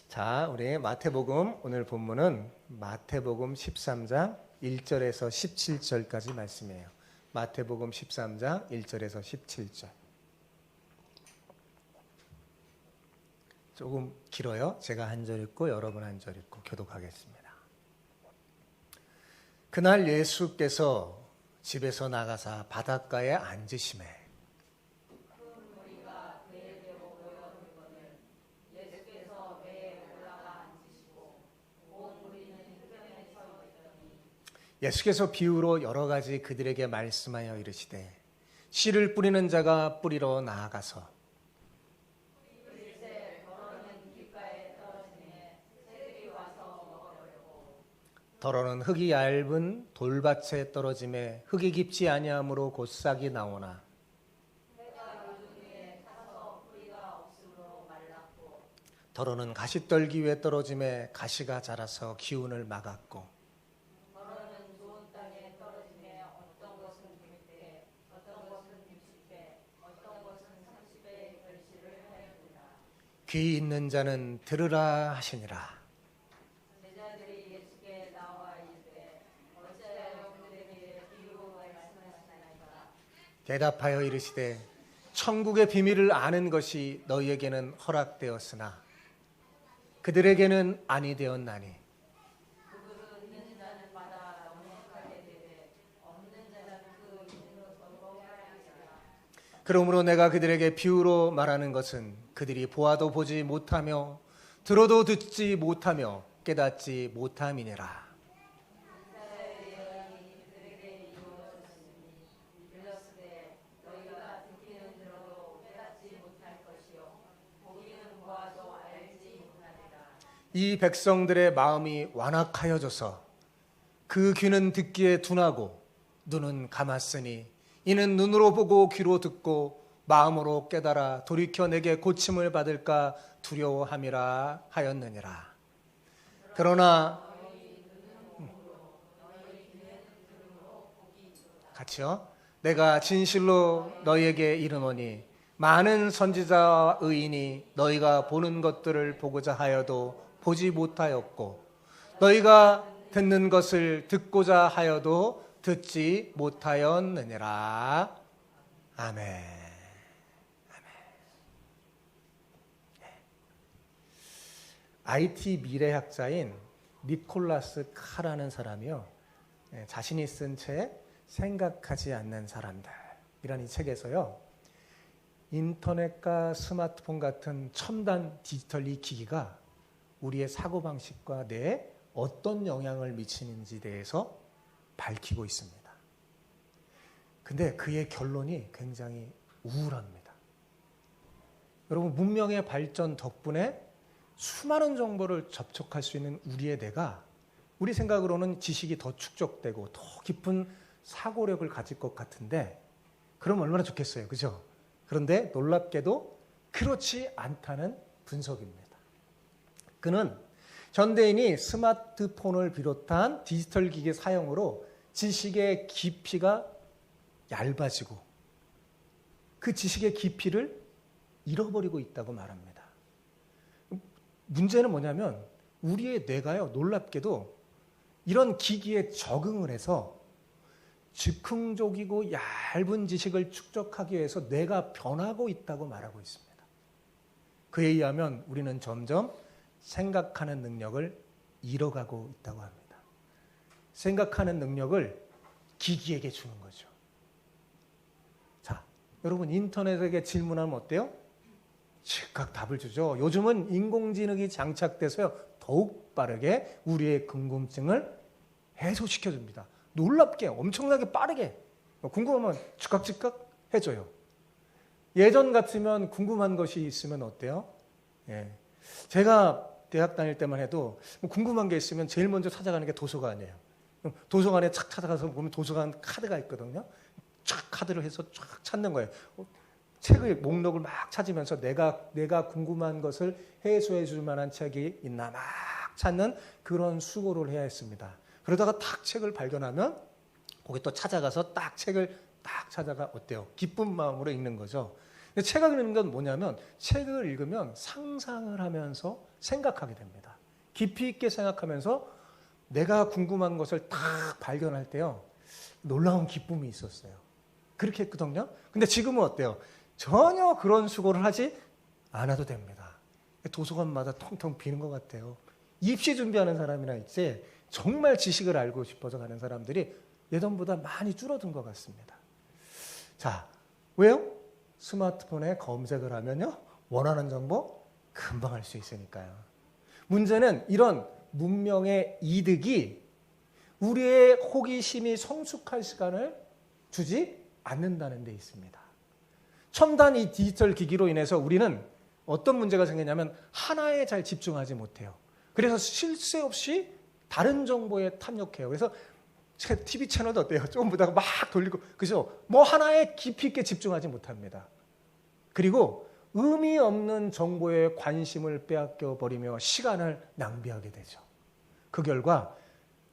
자, 우리 마태복음 오늘 본문은 마태복음 13장 1절에서 17절까지 말씀이에요. 마태복음 13장 1절에서 17절. 조금 길어요. 제가 한 절 읽고 여러분 한 절 읽고 교독하겠습니다. 그날 예수께서 집에서 나가사 바닷가에 앉으시매 예수께서 비유로 여러 가지 그들에게 말씀하여 이르시되 씨를 뿌리는 자가 뿌리러 나아가서 더러는 흙이 얇은 돌밭에 떨어짐에 흙이 깊지 아니하므로 곧 싹이 나오나 더러는 가시떨기 위에 떨어짐에 가시가 자라서 기운을 막았고 귀 있는 자는 들으라 하시니라. 대답하여 이르시되 천국의 비밀을 아는 것이 너희에게는 허락되었으나 그들에게는 아니 되었나니 그러므로 내가 그들에게 비유로 말하는 것은 그들이 보아도 보지 못하며 들어도 듣지 못하며 깨닫지 못함이니라. 이 백성들의 마음이 완악하여져서 그 귀는 듣기에 둔하고 눈은 감았으니 이는 눈으로 보고 귀로 듣고 마음으로 깨달아 돌이켜 내게 고침을 받을까 두려워함이라 하였느니라. 그러나 같이요. 내가 진실로 너희에게 이르노니 많은 선지자와 의인이 너희가 보는 것들을 보고자 하여도 보지 못하였고 너희가 듣는 것을 듣고자 하여도 듣지 못하였느니라. 아멘. IT 미래학자인 니콜라스 카라는 사람이요. 자신이 쓴 책 생각하지 않는 사람들이라는 이 책에서요. 인터넷과 스마트폰 같은 첨단 디지털 이 기기가 우리의 사고방식과 뇌에 어떤 영향을 미치는지에 대해서 밝히고 있습니다. 근데 그의 결론이 굉장히 우울합니다. 여러분, 문명의 발전 덕분에 수많은 정보를 접촉할 수 있는 우리의 뇌가 우리 생각으로는 지식이 더 축적되고 더 깊은 사고력을 가질 것 같은데 그럼 얼마나 좋겠어요. 그죠? 그런데 놀랍게도 그렇지 않다는 분석입니다. 그는 현대인이 스마트폰을 비롯한 디지털 기기 사용으로 지식의 깊이가 얇아지고 그 지식의 깊이를 잃어버리고 있다고 말합니다. 문제는 뭐냐면 우리의 뇌가요, 놀랍게도 이런 기기에 적응을 해서 즉흥적이고 얇은 지식을 축적하기 위해서 뇌가 변하고 있다고 말하고 있습니다. 그에 의하면 우리는 점점 생각하는 능력을 잃어가고 있다고 합니다. 생각하는 능력을 기기에게 주는 거죠. 자, 여러분 인터넷에게 질문하면 어때요? 즉각 답을 주죠. 요즘은 인공지능이 장착돼서요 더욱 빠르게 우리의 궁금증을 해소시켜줍니다. 놀랍게 엄청나게 빠르게 궁금하면 즉각 해줘요. 예전 같으면 궁금한 것이 있으면 어때요? 제가 대학 다닐 때만 해도 궁금한 게 있으면 제일 먼저 찾아가는 게 도서관이에요. 도서관에 착 찾아가서 보면 도서관 카드가 있거든요. 쫙 카드를 해서 쫙 찾는 거예요. 책의 목록을 막 찾으면서 내가 궁금한 것을 해소해 줄 만한 책이 있나 막 찾는 그런 수고를 해야 했습니다. 그러다가 딱 책을 발견하면 거기 또 찾아가서 딱 책을 딱 찾아가 어때요? 기쁜 마음으로 읽는 거죠. 근데 책을 읽는 건 뭐냐면 책을 읽으면 상상을 하면서 생각하게 됩니다. 깊이 있게 생각하면서 내가 궁금한 것을 딱 발견할 때요. 놀라운 기쁨이 있었어요. 그렇게 했거든요. 근데 지금은 어때요? 전혀 그런 수고를 하지 않아도 됩니다. 도서관마다 텅텅 비는 것 같아요. 입시 준비하는 사람이나 있지 정말 지식을 알고 싶어서 가는 사람들이 예전보다 많이 줄어든 것 같습니다. 자, 왜요? 스마트폰에 검색을 하면요. 원하는 정보 금방 알 수 있으니까요. 문제는 이런 문명의 이득이 우리의 호기심이 성숙할 시간을 주지 않는다는 데 있습니다. 첨단 이 디지털 기기로 인해서 우리는 어떤 문제가 생기냐면 하나에 잘 집중하지 못해요. 그래서 쉴 새 없이 다른 정보에 탐욕해요. 그래서 TV 채널도 어때요? 조금 보다가 막 돌리고, 그죠? 뭐 하나에 깊이 있게 집중하지 못합니다. 그리고 의미 없는 정보에 관심을 빼앗겨 버리며 시간을 낭비하게 되죠. 그 결과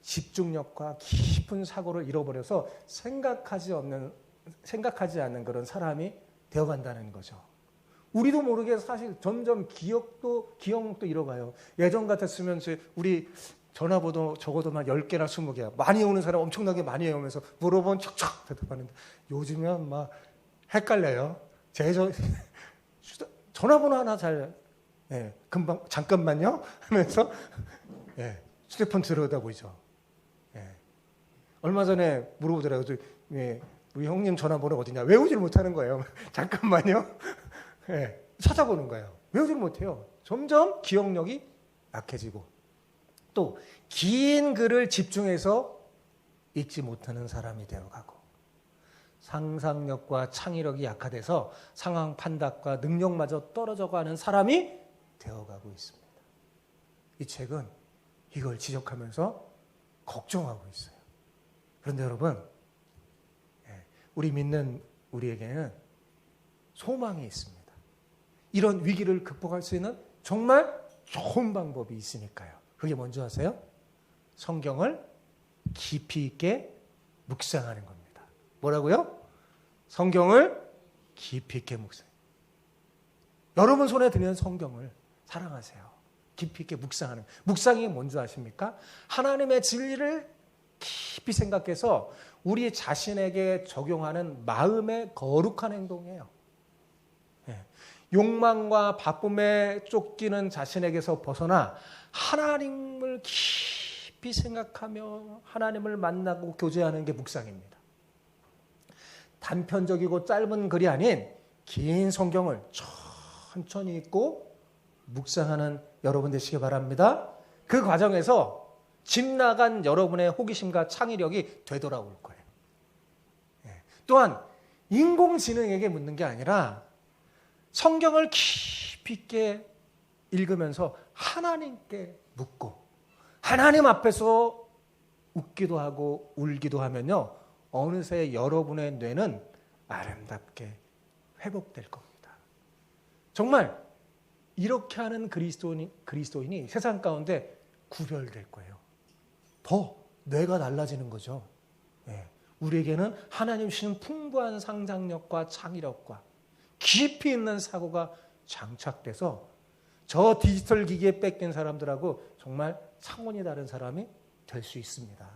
집중력과 깊은 사고를 잃어버려서 생각하지 않는 그런 사람이 되어간다는 거죠. 우리도 모르게 사실 점점 기억력도 잃어가요. 예전 같았으면 우리 전화번호 적어도 막 10개나 20개야. 많이 오는 사람 엄청나게 많이 오면서 물어보면 척척 대답하는데 요즘은 막 헷갈려요. 전화번호 하나 금방 잠깐만요 하면서 휴대폰 들여다보죠. 얼마 전에 물어보더라고요. 우리 형님 전화번호 어디냐? 외우질 못하는 거예요. 잠깐만요. 찾아보는 거예요. 외우질 못해요. 점점 기억력이 약해지고 또 긴 글을 집중해서 읽지 못하는 사람이 되어가고 상상력과 창의력이 약화돼서 상황 판단과 능력마저 떨어져가는 사람이 되어가고 있습니다. 이 책은 이걸 지적하면서 걱정하고 있어요. 그런데 여러분, 우리 믿는 우리에게는 소망이 있습니다. 이런 위기를 극복할 수 있는 정말 좋은 방법이 있으니까요. 그게 뭔지 아세요? 성경을 깊이 있게 묵상하는 겁니다. 뭐라고요? 성경을 깊이 있게 묵상. 여러분 손에 드는 성경을 사랑하세요. 깊이 있게 묵상하는. 묵상이 뭔지 아십니까? 하나님의 진리를 깊이 생각해서 우리 자신에게 적용하는 마음의 거룩한 행동이에요. 욕망과 바쁨에 쫓기는 자신에게서 벗어나 하나님을 깊이 생각하며 하나님을 만나고 교제하는 게 묵상입니다. 단편적이고 짧은 글이 아닌 긴 성경을 천천히 읽고 묵상하는 여러분 되시기 바랍니다. 그 과정에서 집 나간 여러분의 호기심과 창의력이 되돌아올 거예요. 또한 인공지능에게 묻는 게 아니라 성경을 깊이 있게 읽으면서 하나님께 묻고 하나님 앞에서 웃기도 하고 울기도 하면요. 어느새 여러분의 뇌는 아름답게 회복될 겁니다. 정말 이렇게 하는 그리스도인이 세상 가운데 구별될 거예요. 더 뇌가 달라지는 거죠. 우리에게는 하나님 주신 풍부한 상상력과 창의력과 깊이 있는 사고가 장착돼서 저 디지털 기기에 뺏긴 사람들하고 정말 차원이 다른 사람이 될 수 있습니다.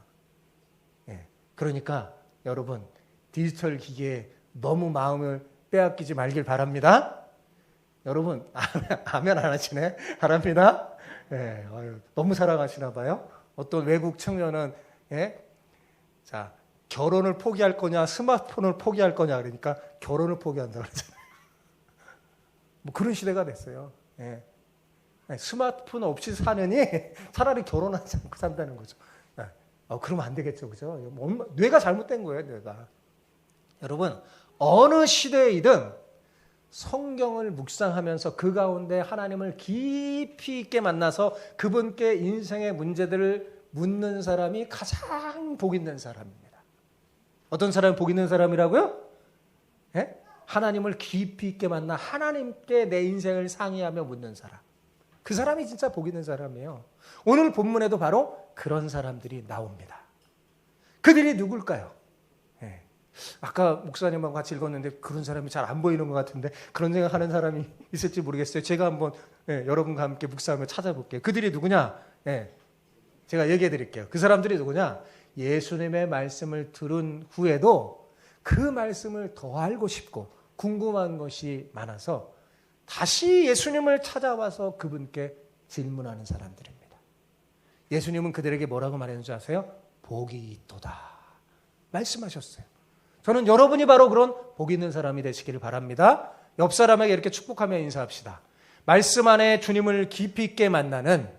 그러니까 여러분 디지털 기기에 너무 마음을 빼앗기지 말길 바랍니다. 여러분 아멘 안 하시네? 바랍니다. 너무 사랑하시나 봐요. 어떤 외국 청년은 자 결혼을 포기할 거냐 스마트폰을 포기할 거냐 그러니까 결혼을 포기한다고 그러잖아요. 뭐 그런 시대가 됐어요. 스마트폰 없이 사느니 차라리 결혼하지 않고 산다는 거죠. 그러면 안 되겠죠. 그죠? 뇌가 잘못된 거예요. 뇌가. 여러분 어느 시대이든 성경을 묵상하면서 그 가운데 하나님을 깊이 있게 만나서 그분께 인생의 문제들을 묻는 사람이 가장 복 있는 사람입니다. 어떤 사람이 복 있는 사람이라고요? 하나님을 깊이 있게 만나 하나님께 내 인생을 상의하며 묻는 사람. 그 사람이 진짜 복 있는 사람이에요. 오늘 본문에도 바로 그런 사람들이 나옵니다. 그들이 누굴까요? 아까 목사님하고 같이 읽었는데 그런 사람이 잘 안 보이는 것 같은데 그런 생각하는 사람이 있을지 모르겠어요. 제가 한번 여러분과 함께 묵상하며 찾아볼게요. 그들이 누구냐? 제가 얘기해 드릴게요. 그 사람들이 누구냐? 예수님의 말씀을 들은 후에도 그 말씀을 더 알고 싶고 궁금한 것이 많아서 다시 예수님을 찾아와서 그분께 질문하는 사람들입니다. 예수님은 그들에게 뭐라고 말했는지 아세요? 복이 있도다 말씀하셨어요. 저는 여러분이 바로 그런 복 있는 사람이 되시기를 바랍니다. 옆 사람에게 이렇게 축복하며 인사합시다. 말씀 안에 주님을 깊이 있게 만나는,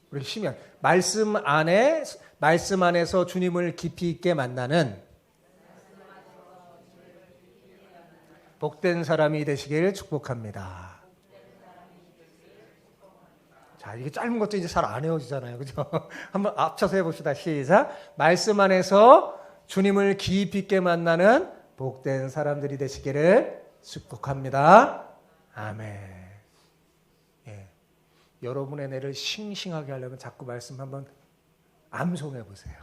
우리 심연, 말씀 안에서 주님을 깊이 있게 만나는 복된 사람이 되시길 축복합니다. 자, 이게 짧은 것도 이제 잘 안 외워지잖아요. 그죠? 한번 합쳐서 해봅시다. 시작. 말씀 안에서 주님을 깊이 있게 만나는 복된 사람들이 되시기를 축복합니다. 아멘. 여러분의 뇌를 싱싱하게 하려면 자꾸 말씀 한번 암송해 보세요.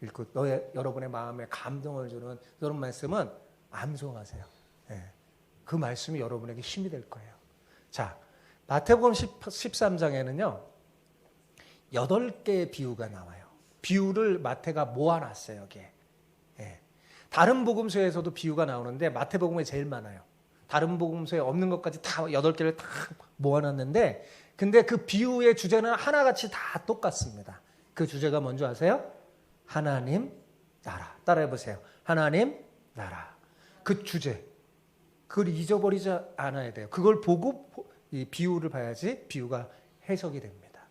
읽고 여러분의 마음에 감동을 주는 그런 말씀은 암송하세요. 그 말씀이 여러분에게 힘이 될 거예요. 자, 마태복음 13장에는요. 8개의 비유가 나와요. 비유를 마태가 모아놨어요. 여기에. 다른 복음서에서도 비유가 나오는데 마태복음에 제일 많아요. 다른 복음서에 없는 것까지 다 8개를 다 모아놨는데 근데 그 비유의 주제는 하나같이 다 똑같습니다. 그 주제가 뭔지 아세요? 하나님 나라. 따라해보세요. 하나님 나라. 그 주제. 그걸 잊어버리지 않아야 돼요. 그걸 보고 이 비유를 봐야지 비유가 해석이 됩니다.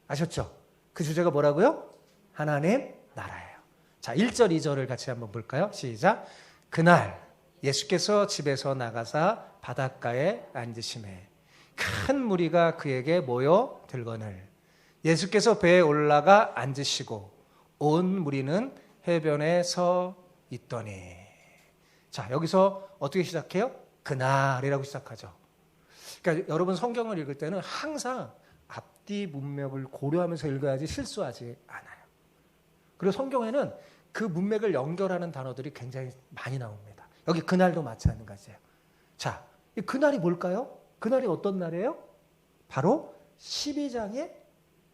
아셨죠? 그 주제가 뭐라고요? 하나님 나라예요. 자, 1절, 2절을 같이 한번 볼까요? 시작. 그날 예수께서 집에서 나가사 바닷가에 앉으시매 큰 무리가 그에게 모여 들거늘 예수께서 배에 올라가 앉으시고 온 무리는 해변에 서 있더니. 자, 여기서 어떻게 시작해요? 그날이라고 시작하죠. 그러니까 여러분 성경을 읽을 때는 항상 앞뒤 문맥을 고려하면서 읽어야지 실수하지 않아요. 그리고 성경에는 그 문맥을 연결하는 단어들이 굉장히 많이 나옵니다. 여기 그날도 마찬가지예요. 자, 이 그날이 뭘까요? 그날이 어떤 날이에요? 바로 12장에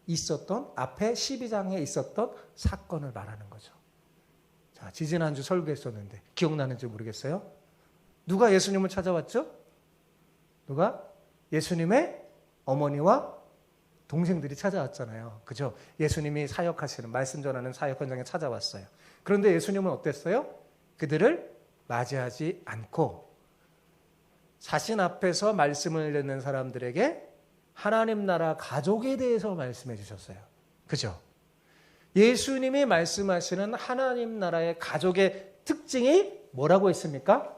있었던, 앞에 12장에 있었던 사건을 말하는 거죠. 자, 지지난주 설교했었는데 기억나는지 모르겠어요? 누가 예수님을 찾아왔죠? 누가? 예수님의 어머니와 동생들이 찾아왔잖아요. 그죠? 예수님이 사역하시는, 말씀 전하는 사역 현장에 찾아왔어요. 그런데 예수님은 어땠어요? 그들을 맞이하지 않고 자신 앞에서 말씀을 듣는 사람들에게 하나님 나라 가족에 대해서 말씀해 주셨어요. 그죠? 예수님이 말씀하시는 하나님 나라의 가족의 특징이 뭐라고 했습니까?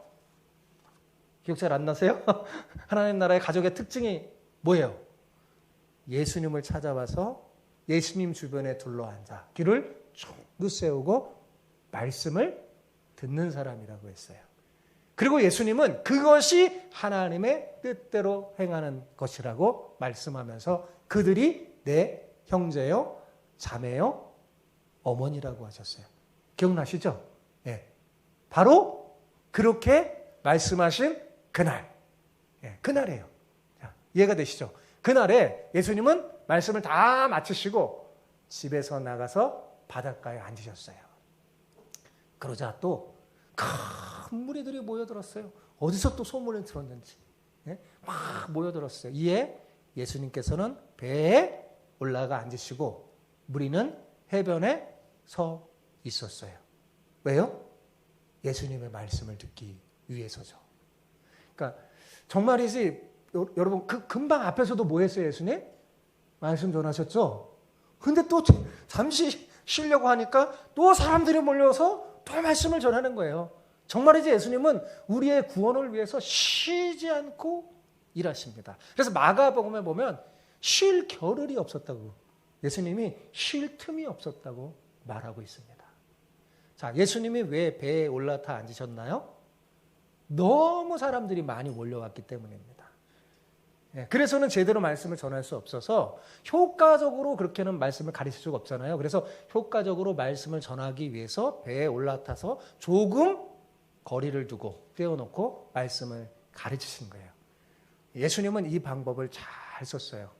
기억 잘 안 나세요? 하나님 나라의 가족의 특징이 뭐예요? 예수님을 찾아와서 예수님 주변에 둘러앉아 귀를 쭉 세우고 말씀을 듣는 사람이라고 했어요. 그리고 예수님은 그것이 하나님의 뜻대로 행하는 것이라고 말씀하면서 그들이 내 형제요, 자매요, 어머니라고 하셨어요. 기억나시죠? 예. 바로 그렇게 말씀하신 그날. 예, 그날이에요. 자, 이해가 되시죠? 그날에 예수님은 말씀을 다 마치시고 집에서 나가서 바닷가에 앉으셨어요. 그러자 또 큰 무리들이 모여들었어요. 어디서 또 소문을 들었는지. 예? 막 모여들었어요. 이에 예수님께서는 배에 올라가 앉으시고 무리는 해변에 서 있었어요. 왜요? 예수님의 말씀을 듣기 위해서죠. 그러니까 정말이지 여러분 그 금방 앞에서도 뭐 했어요? 예수님? 말씀 전하셨죠? 근데 또 잠시 쉬려고 하니까 또 사람들이 몰려서 또 말씀을 전하는 거예요. 정말이지 예수님은 우리의 구원을 위해서 쉬지 않고 일하십니다. 그래서 마가복음에 보면 쉴 겨를이 없었다고, 예수님이 쉴 틈이 없었다고 말하고 있습니다. 자, 예수님이 왜 배에 올라타 앉으셨나요? 너무 사람들이 많이 몰려왔기 때문입니다. 그래서는 제대로 말씀을 전할 수 없어서 효과적으로 그렇게는 말씀을 가르칠 수가 없잖아요. 그래서 효과적으로 말씀을 전하기 위해서 배에 올라타서 조금 거리를 두고 떼어놓고 말씀을 가르치신 거예요. 예수님은 이 방법을 잘 썼어요.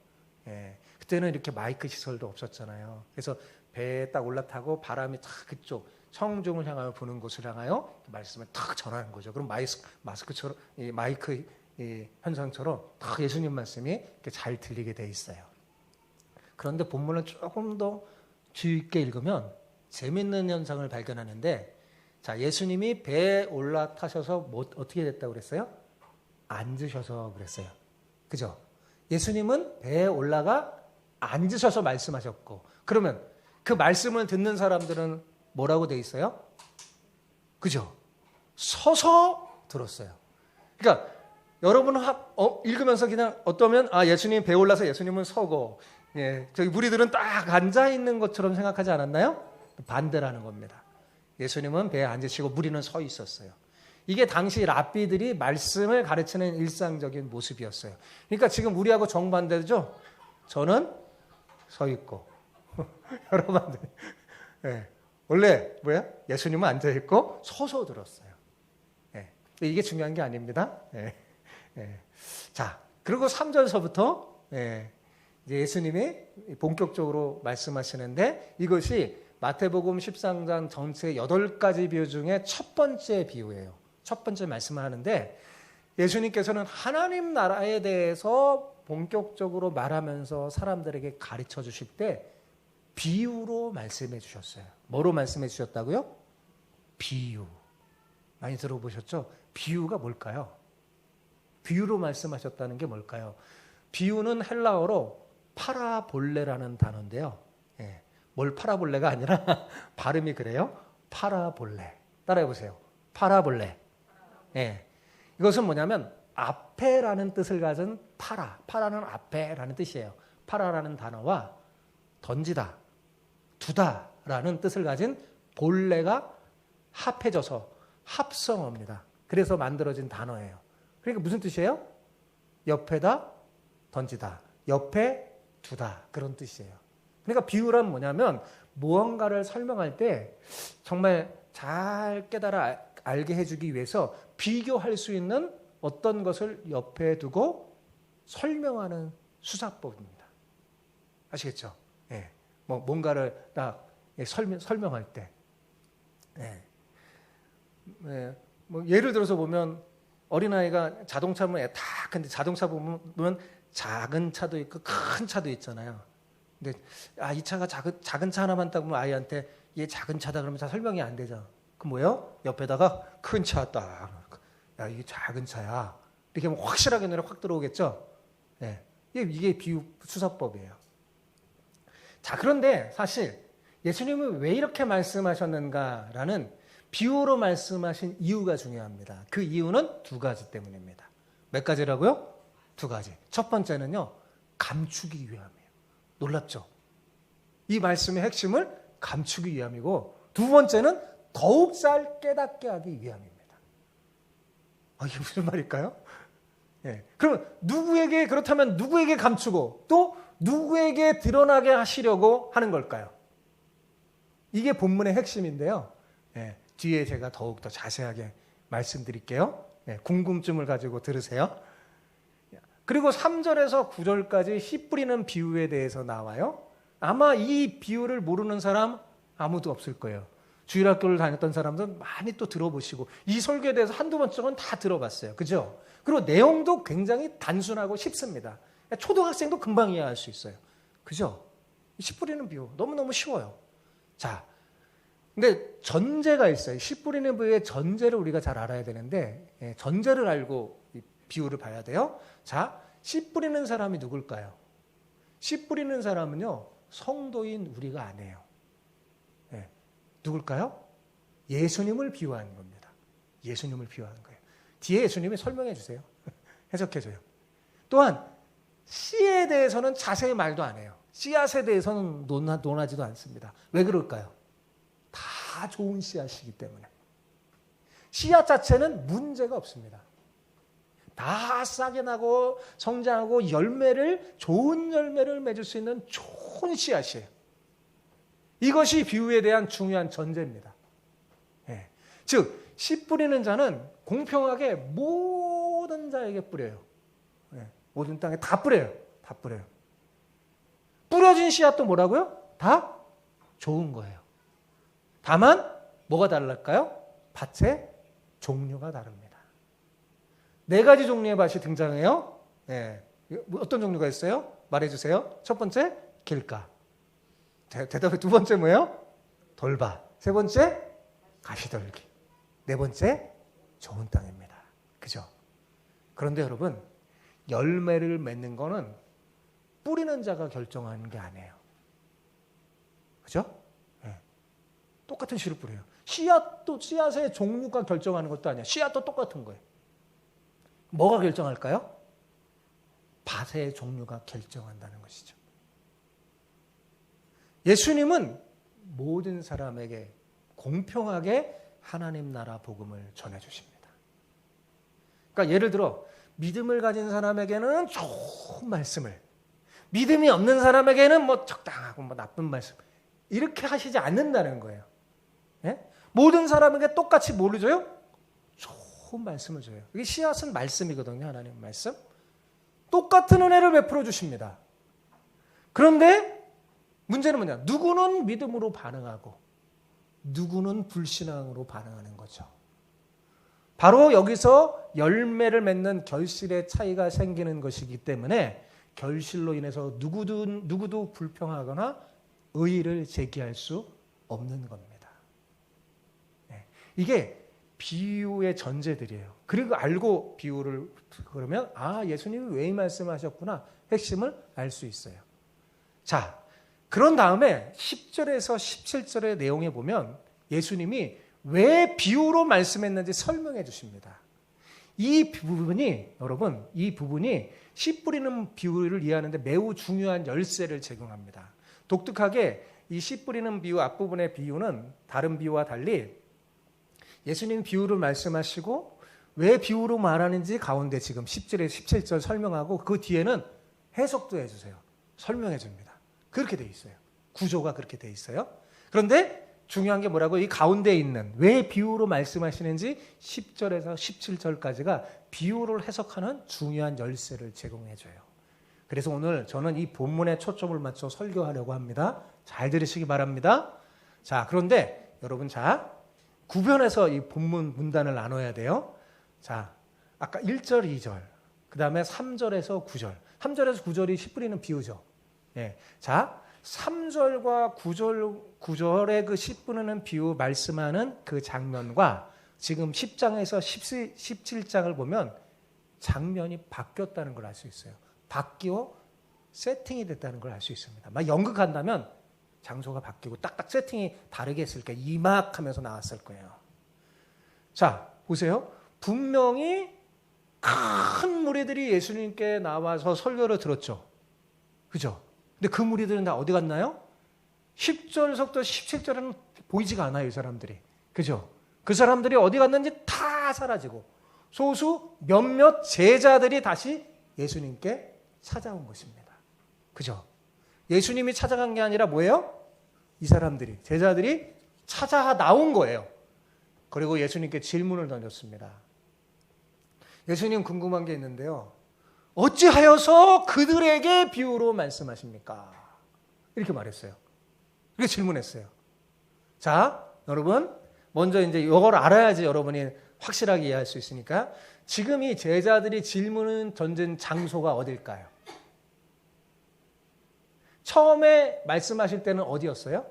그때는 이렇게 마이크 시설도 없었잖아요. 그래서 배에 딱 올라타고 바람이 탁 그쪽 청중을 향하여 부는 곳을 향하여 말씀을 탁 전하는 거죠. 그럼 마스크처럼 이 마이크 이 현상처럼 탁 예수님 말씀이 이렇게 잘 들리게 돼 있어요. 그런데 본문을 조금 더 주의 있게 읽으면 재밌는 현상을 발견하는데, 자, 예수님이 배에 올라타셔서 어떻게 됐다고 그랬어요? 앉으셔서 그랬어요. 그죠? 예수님은 배에 올라가 앉으셔서 말씀하셨고, 그러면 그 말씀을 듣는 사람들은 뭐라고 돼 있어요? 그죠? 서서 들었어요. 그러니까 여러분 읽으면서 그냥 어떠면 예수님 배에 올라서 예수님은 서고, 저기 무리들은 딱 앉아 있는 것처럼 생각하지 않았나요? 반대라는 겁니다. 예수님은 배에 앉으시고 무리는 서 있었어요. 이게 당시 랍비들이 말씀을 가르치는 일상적인 모습이었어요. 그러니까 지금 우리하고 정반대죠. 저는 서 있고 여러분들 원래 예수님은 앉아 있고 서서 들었어요. 이게 중요한 게 아닙니다. 자, 그리고 3절서부터 예수님이 본격적으로 말씀하시는데, 이것이 마태복음 13장 전체 8가지 비유 중에 첫 번째 비유예요. 첫 번째 말씀을 하는데, 예수님께서는 하나님 나라에 대해서 본격적으로 말하면서 사람들에게 가르쳐 주실 때 비유로 말씀해 주셨어요. 뭐로 말씀해 주셨다고요? 비유. 많이 들어보셨죠? 비유가 뭘까요? 비유로 말씀하셨다는 게 뭘까요? 비유는 헬라어로 파라볼레라는 단어인데요. 뭘 파라볼레가 아니라 발음이 그래요. 파라볼레. 따라해 보세요. 파라볼레. 이것은 뭐냐면 앞에라는 뜻을 가진 파라는 앞에라는 뜻이에요. 파라라는 단어와 던지다, 두다라는 뜻을 가진 볼레가 합해져서 합성어입니다. 그래서 만들어진 단어예요. 그러니까 무슨 뜻이에요? 옆에다 던지다, 옆에 두다, 그런 뜻이에요. 그러니까 비유란 뭐냐면 무언가를 설명할 때 정말 잘 깨달아 알게 해주기 위해서 비교할 수 있는 어떤 것을 옆에 두고 설명하는 수사법입니다. 아시겠죠? 뭔가를 딱 설명할 때. 예를 들어서 보면 어린아이가 자동차 보면 근데 자동차 보면 작은 차도 있고 큰 차도 있잖아요. 근데 이 차가 작은 차 하나만 딱 보면 아이한테 얘 작은 차다 그러면 다 설명이 안 되죠. 그럼 뭐예요? 옆에다가 큰 차 딱. 야, 이게 작은 차야. 이렇게 하면 확실하게 눈에 확 들어오겠죠? 이게 비유 수사법이에요. 자, 그런데 사실 예수님은 왜 이렇게 말씀하셨는가라는 비유로 말씀하신 이유가 중요합니다. 그 이유는 2가지 때문입니다. 몇 가지라고요? 2가지. 첫 번째는요, 감추기 위함이에요. 놀랍죠? 이 말씀의 핵심을 감추기 위함이고, 2번째는 더욱 잘 깨닫게 하기 위함입니다. 이게 무슨 말일까요? 그러면 그렇다면 누구에게 감추고 또 누구에게 드러나게 하시려고 하는 걸까요? 이게 본문의 핵심인데요. 뒤에 제가 더욱더 자세하게 말씀드릴게요. 궁금증을 가지고 들으세요. 그리고 3절에서 9절까지 씨 뿌리는 비유에 대해서 나와요. 아마 이 비유를 모르는 사람 아무도 없을 거예요. 주일학교를 다녔던 사람들은 많이 또 들어보시고 이 설교에 대해서 한두 번쯤은 다 들어봤어요. 그죠? 그리고 내용도 굉장히 단순하고 쉽습니다. 초등학생도 금방 이해할 수 있어요. 그죠? 씨 뿌리는 비유 너무너무 쉬워요. 자, 근데 전제가 있어요. 씨 뿌리는 비유의 전제를 우리가 잘 알아야 되는데, 전제를 알고 이 비유를 봐야 돼요. 자, 씨 뿌리는 사람이 누굴까요? 씨 뿌리는 사람은요, 성도인 우리가 아니에요. 누굴까요? 예수님을 비유하는 겁니다. 예수님을 비유하는 거예요. 뒤에 예수님이 설명해 주세요. 해석해 줘요. 또한 씨에 대해서는 자세히 말도 안 해요. 씨앗에 대해서는 논하지도 않습니다. 왜 그럴까요? 다 좋은 씨앗이기 때문에. 씨앗 자체는 문제가 없습니다. 다 싹이 나고 성장하고 좋은 열매를 맺을 수 있는 좋은 씨앗이에요. 이것이 비유에 대한 중요한 전제입니다. 예. 즉, 씨 뿌리는 자는 공평하게 모든 자에게 뿌려요. 예. 모든 땅에 다 뿌려요. 다 뿌려요. 뿌려진 씨앗도 뭐라고요? 다 좋은 거예요. 다만 뭐가 다를까요? 밭의 종류가 다릅니다. 4가지 종류의 밭이 등장해요. 예. 어떤 종류가 있어요? 말해주세요. 첫 번째, 길가. 대답의 두 번째 뭐예요? 돌밭. 세 번째, 가시떨기. 4번째, 좋은 땅입니다. 그죠? 그런데 여러분, 열매를 맺는 거는 뿌리는 자가 결정하는 게 아니에요. 그죠? 네. 똑같은 씨를 뿌려요. 씨앗의 종류가 결정하는 것도 아니에요. 씨앗도 똑같은 거예요. 뭐가 결정할까요? 밭의 종류가 결정한다는 것이죠. 예수님은 모든 사람에게 공평하게 하나님 나라 복음을 전해주십니다. 그러니까 예를 들어 믿음을 가진 사람에게는 좋은 말씀을, 믿음이 없는 사람에게는 뭐 적당하고 뭐 나쁜 말씀, 이렇게 하시지 않는다는 거예요. 예? 모든 사람에게 똑같이 뭘 줘요? 좋은 말씀을 줘요. 이게 씨앗은 말씀이거든요. 하나님 말씀. 똑같은 은혜를 베풀어 주십니다. 그런데 문제는 뭐냐? 누구는 믿음으로 반응하고 누구는 불신앙으로 반응하는 거죠. 바로 여기서 열매를 맺는 결실의 차이가 생기는 것이기 때문에 결실로 인해서 누구도 불평하거나 의의를 제기할 수 없는 겁니다. 네. 이게 비유의 전제들이에요. 그리고 알고 비유를 그러면 예수님이 왜 이 말씀을 하셨구나 핵심을 알 수 있어요. 자, 그런 다음에 10절에서 17절의 내용에 보면 예수님이 왜 비유로 말씀했는지 설명해 주십니다. 이 부분이 씨 뿌리는 비유를 이해하는데 매우 중요한 열쇠를 제공합니다. 독특하게 이 씨 뿌리는 비유 앞부분의 비유는 다른 비유와 달리 예수님 비유를 말씀하시고 왜 비유로 말하는지 가운데 지금 10절에 17절 설명하고 그 뒤에는 해석도 해주세요. 설명해 줍니다. 그렇게 돼 있어요. 구조가 그렇게 돼 있어요. 그런데 중요한 게 뭐라고? 이 가운데 있는 왜 비유로 말씀하시는지 10절에서 17절까지가 비유를 해석하는 중요한 열쇠를 제공해 줘요. 그래서 오늘 저는 이 본문에 초점을 맞춰 설교하려고 합니다. 잘 들으시기 바랍니다. 자, 그런데 여러분 구별해서 이 본문 문단을 나눠야 돼요. 자, 아까 1절, 2절, 그 다음에 3절에서 9절. 3절에서 9절이 씨 뿌리는 비유죠. 예. 자, 3절과 9절의 그 씨 뿌리는 비유 말씀하는 그 장면과 지금 10장에서 17장을 보면 장면이 바뀌었다는 걸 알 수 있어요. 바뀌어 세팅이 됐다는 걸 알 수 있습니다. 막 연극한다면 장소가 바뀌고 딱딱 세팅이 다르게 했을 거예요. 이막하면서 나왔을 거예요. 자, 보세요. 분명히 큰 무리들이 예수님께 나와서 설교를 들었죠. 그죠? 근데 그 무리들은 다 어디 갔나요? 10절서부터 17절에는 보이지가 않아요, 이 사람들이. 그죠? 그 사람들이 어디 갔는지 다 사라지고 소수 몇몇 제자들이 다시 예수님께 찾아온 것입니다. 그죠? 예수님이 찾아간 게 아니라 뭐예요? 이 사람들이, 제자들이 찾아 나온 거예요. 그리고 예수님께 질문을 던졌습니다. 예수님 궁금한 게 있는데요. 어찌하여서 그들에게 비유로 말씀하십니까? 이렇게 말했어요. 이렇게 질문했어요. 자, 여러분, 먼저 이제 이걸 알아야지 여러분이 확실하게 이해할 수 있으니까 지금 이 제자들이 질문을 던진 장소가 어딜까요? 처음에 말씀하실 때는 어디였어요?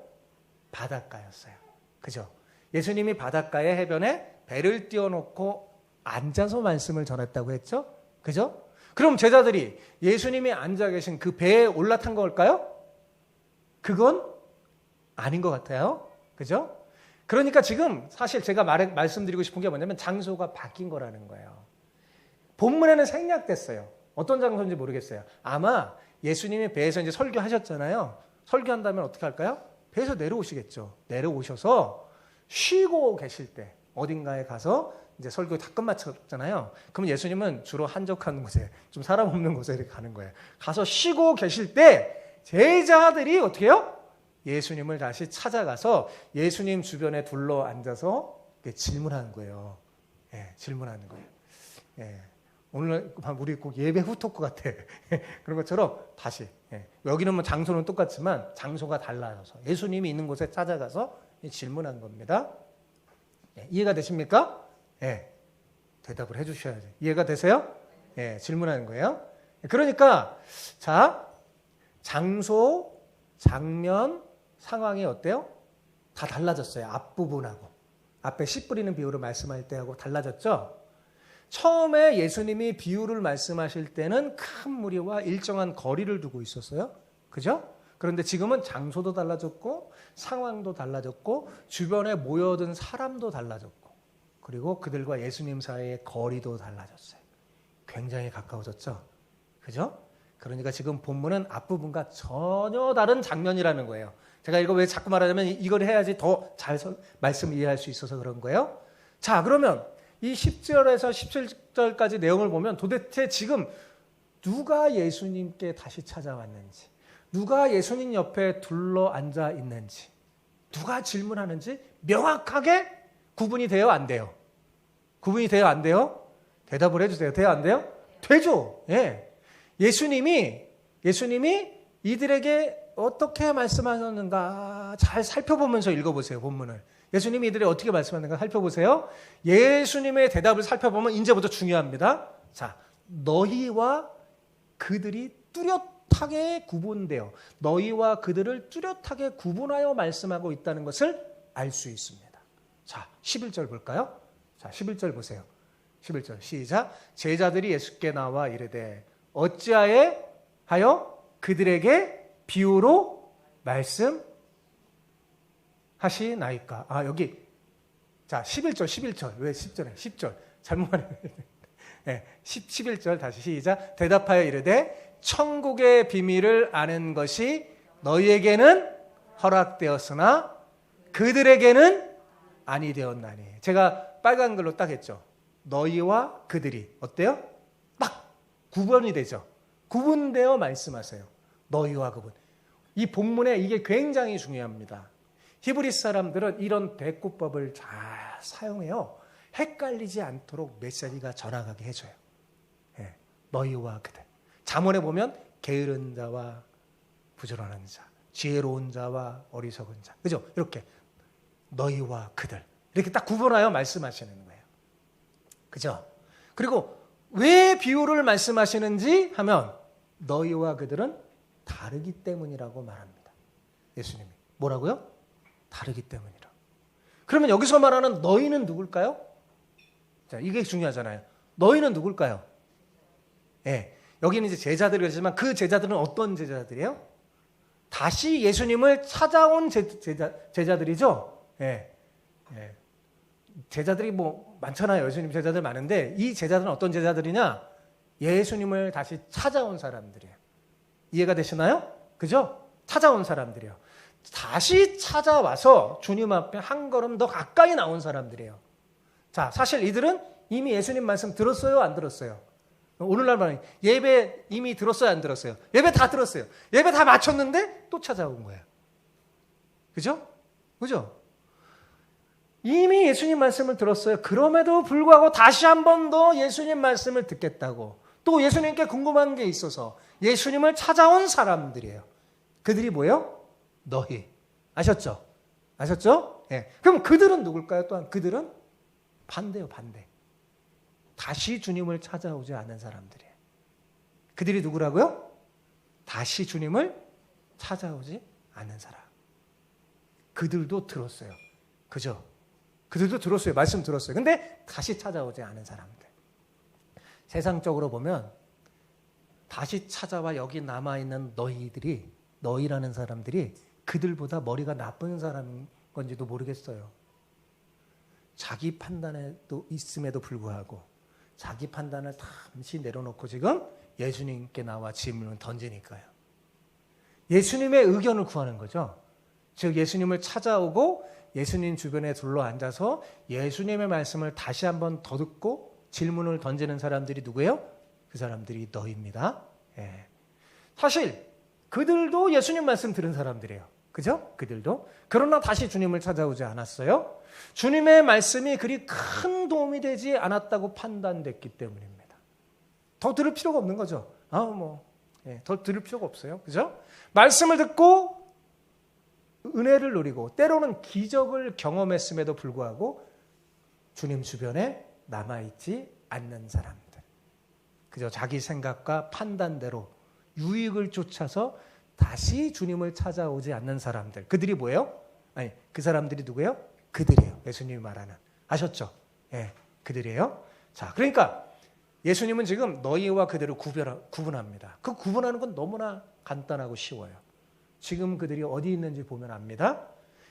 바닷가였어요. 그죠? 예수님이 바닷가의 해변에 배를 띄워놓고 앉아서 말씀을 전했다고 했죠? 그죠? 그럼 제자들이 예수님이 앉아 계신 그 배에 올라탄 걸까요? 그건 아닌 것 같아요. 그죠? 그러니까 지금 사실 제가 말씀드리고 싶은 게 뭐냐면 장소가 바뀐 거라는 거예요. 본문에는 생략됐어요. 어떤 장소인지 모르겠어요. 아마 예수님이 배에서 이제 설교하셨잖아요. 설교한다면 어떻게 할까요? 배에서 내려오시겠죠. 내려오셔서 쉬고 계실 때 어딘가에 가서 이제 설교 다 끝마쳤잖아요. 그럼 예수님은 주로 한적한 곳에, 좀 사람 없는 곳에 이렇게 가는 거예요. 가서 쉬고 계실 때 제자들이 어떻게 해요? 예수님을 다시 찾아가서 예수님 주변에 둘러 앉아서 질문하는 거예요. 예, 질문하는 거예요. 예, 오늘 우리 꼭 예배 후 토크 같아. 그런 것처럼 다시. 예, 여기는 뭐 장소는 똑같지만 장소가 달라져서 예수님이 있는 곳에 찾아가서 질문한 겁니다. 예, 이해가 되십니까? 예, 대답을 해주셔야죠. 이해가 되세요? 예, 질문하는 거예요. 그러니까 자, 장소, 장면, 상황이 어때요? 다 달라졌어요. 앞부분하고. 앞에 씨 뿌리는 비유를 말씀할 때하고 달라졌죠? 처음에 예수님이 비유를 말씀하실 때는 큰 무리와 일정한 거리를 두고 있었어요. 그죠? 그런데 지금은 장소도 달라졌고 상황도 달라졌고 주변에 모여든 사람도 달라졌고 그리고 그들과 예수님 사이의 거리도 달라졌어요. 굉장히 가까워졌죠? 그죠? 그러니까 지금 본문은 앞부분과 전혀 다른 장면이라는 거예요. 제가 이거 왜 자꾸 말하자면 이걸 해야지 더 잘 말씀 이해할 수 있어서 그런 거예요. 자, 그러면 이 10절에서 17절까지 내용을 보면 도대체 지금 누가 예수님께 다시 찾아왔는지, 누가 예수님 옆에 둘러 앉아 있는지, 누가 질문하는지 명확하게 구분이 돼요, 안 돼요? 구분이 돼요, 안 돼요? 대답을 해주세요. 돼요, 안 돼요? 되죠. 예. 예수님이 이들에게 어떻게 말씀하셨는가 잘 살펴보면서 읽어보세요, 본문을. 예수님이 이들이 어떻게 말씀하는가 살펴보세요. 예수님의 대답을 살펴보면 이제부터 중요합니다. 자, 너희와 그들이 뚜렷하게 구분되어 너희와 그들을 뚜렷하게 구분하여 말씀하고 있다는 것을 알 수 있습니다. 자, 11절 볼까요? 자, 11절 보세요. 11절 시작. 제자들이 예수께 나와 이르되 어찌하여 그들에게 비유로 말씀하시나이까. 아, 여기. 자, 11절. 왜 10절에? 10절. 잘못 말했네. 네, 11절 다시 시작. 대답하여 이르되 천국의 비밀을 아는 것이 너희에게는 허락되었으나 그들에게는 아니 되었나니. 제가 빨간 글로 딱 했죠. 너희와 그들이. 어때요? 딱 구분이 되죠. 구분되어 말씀하세요. 너희와 그분. 이 본문에 이게 굉장히 중요합니다. 히브리 사람들은 이런 대꾸법을 잘 사용해요. 헷갈리지 않도록 메시지가 전하게 해줘요. 예, 너희와 그들. 잠언에 보면 게으른 자와 부지런한 자, 지혜로운 자와 어리석은 자. 그죠? 이렇게 너희와 그들. 이렇게 딱 구분하여 말씀하시는 거예요. 그죠? 그리고 왜 비유를 말씀하시는지 하면 너희와 그들은 다르기 때문이라고 말합니다. 예수님이. 뭐라고요? 다르기 때문이라. 그러면 여기서 말하는 너희는 누굴까요? 자, 이게 중요하잖아요. 너희는 누굴까요? 예. 여기는 이제 제자들이지만 그 제자들은 어떤 제자들이에요? 다시 예수님을 찾아온 제자들이죠. 예. 예. 제자들이 뭐 많잖아요. 예수님 제자들 많은데 이 제자들은 어떤 제자들이냐? 예수님을 다시 찾아온 사람들이에요. 이해가 되시나요? 그죠? 찾아온 사람들이에요. 다시 찾아와서 주님 앞에 한 걸음 더 가까이 나온 사람들이에요. 자, 사실 이들은 이미 예수님 말씀 들었어요? 안 들었어요? 오늘날 말하는 예배 이미 들었어요? 안 들었어요? 예배 다 들었어요. 예배 다 마쳤는데 또 찾아온 거예요. 그죠? 그죠? 이미 예수님 말씀을 들었어요. 그럼에도 불구하고 다시 한 번 더 예수님 말씀을 듣겠다고. 또 예수님께 궁금한 게 있어서 예수님을 찾아온 사람들이에요. 그들이 뭐예요? 너희. 아셨죠? 아셨죠? 예. 그럼 그들은 누굴까요? 또한 그들은 반대요, 반대. 다시 주님을 찾아오지 않은 사람들이에요. 그들이 누구라고요? 다시 주님을 찾아오지 않은 사람. 그들도 들었어요. 그죠? 그들도 들었어요. 말씀 들었어요. 근데 다시 찾아오지 않은 사람들. 세상적으로 보면 다시 찾아와 여기 남아있는 너희라는 사람들이 그들보다 머리가 나쁜 사람인 건지도 모르겠어요. 자기 판단에도 있음에도 불구하고 자기 판단을 잠시 내려놓고 지금 예수님께 나와 질문을 던지니까요. 예수님의 의견을 구하는 거죠. 즉 예수님을 찾아오고 예수님 주변에 둘러앉아서 예수님의 말씀을 다시 한번 더 듣고 질문을 던지는 사람들이 누구예요? 그 사람들이 너희입니다. 예. 사실 그들도 예수님 말씀 들은 사람들이에요. 그죠? 그들도. 그러나 다시 주님을 찾아오지 않았어요. 주님의 말씀이 그리 큰 도움이 되지 않았다고 판단됐기 때문입니다. 더 들을 필요가 없는 거죠. 더 들을 필요가 없어요. 그죠? 말씀을 듣고 은혜를 누리고 때로는 기적을 경험했음에도 불구하고 주님 주변에 남아있지 않는 사람들. 그저 자기 생각과 판단대로 유익을 쫓아서 다시 주님을 찾아오지 않는 사람들. 그들이 뭐예요? 그 사람들이 누구예요? 그들이에요. 예수님이 말하는. 아셨죠? 예, 그들이에요. 자, 그러니까 예수님은 지금 너희와 그들을 구분합니다. 그 구분하는 건 너무나 간단하고 쉬워요. 지금 그들이 어디 있는지 보면 압니다.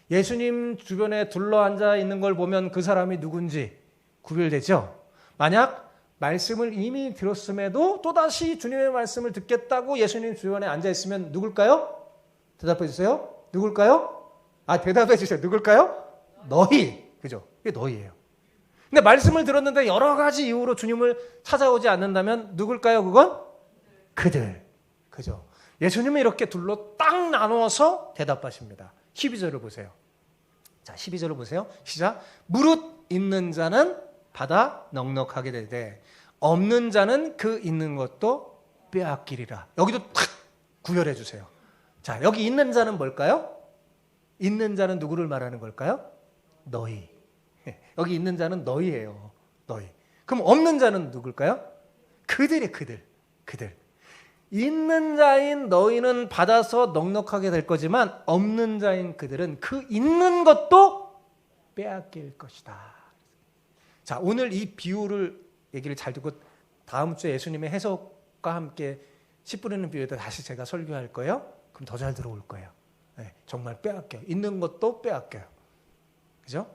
예수님 주변에 둘러앉아 있는 걸 보면 그 사람이 누군지 구별되죠? 만약 말씀을 이미 들었음에도 또다시 주님의 말씀을 듣겠다고 예수님 주변에 앉아있으면 누굴까요? 대답해 주세요. 누굴까요? 대답해 주세요. 누굴까요? 너희. 그죠? 이게 너희예요. 근데 말씀을 들었는데 여러 가지 이유로 주님을 찾아오지 않는다면 누굴까요? 그건? 그들. 그죠? 예수님은 이렇게 둘로 딱 나누어서 대답하십니다. 12절을 보세요. 자, 12절을 보세요. 시작. 무릇 있는 자는 받아 넉넉하게 되되 없는 자는 그 있는 것도 빼앗기리라. 여기도 탁 구별해 주세요. 자, 여기 있는 자는 뭘까요? 있는 자는 누구를 말하는 걸까요? 너희. 여기 있는 자는 너희예요. 너희. 그럼 없는 자는 누굴까요? 그들이 그들. 있는 자인 너희는 받아서 넉넉하게 될 거지만 없는 자인 그들은 그 있는 것도 빼앗길 것이다. 자, 오늘 이 비유를 얘기를 잘 듣고 다음 주에 예수님의 해석과 함께 씨 뿌리는 비유에도 다시 제가 설교할 거예요. 그럼 더 잘 들어올 거예요. 네, 정말 빼앗겨요. 있는 것도 빼앗겨요. 그죠?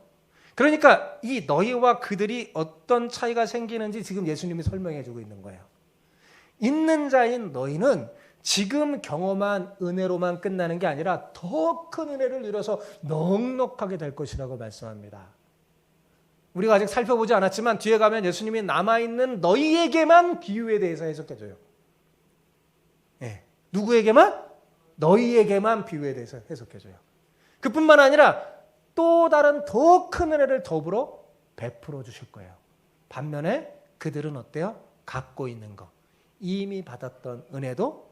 그러니까 이 너희와 그들이 어떤 차이가 생기는지 지금 예수님이 설명해 주고 있는 거예요. 있는 자인 너희는 지금 경험한 은혜로만 끝나는 게 아니라 더 큰 은혜를 누려서 넉넉하게 될 것이라고 말씀합니다. 우리가 아직 살펴보지 않았지만 뒤에 가면 예수님이 남아있는 너희에게만 비유에 대해서 해석해줘요. 네. 누구에게만? 너희에게만 비유에 대해서 해석해줘요. 그뿐만 아니라 또 다른 더 큰 은혜를 더불어 베풀어 주실 거예요. 반면에 그들은 어때요? 갖고 있는 것, 이미 받았던 은혜도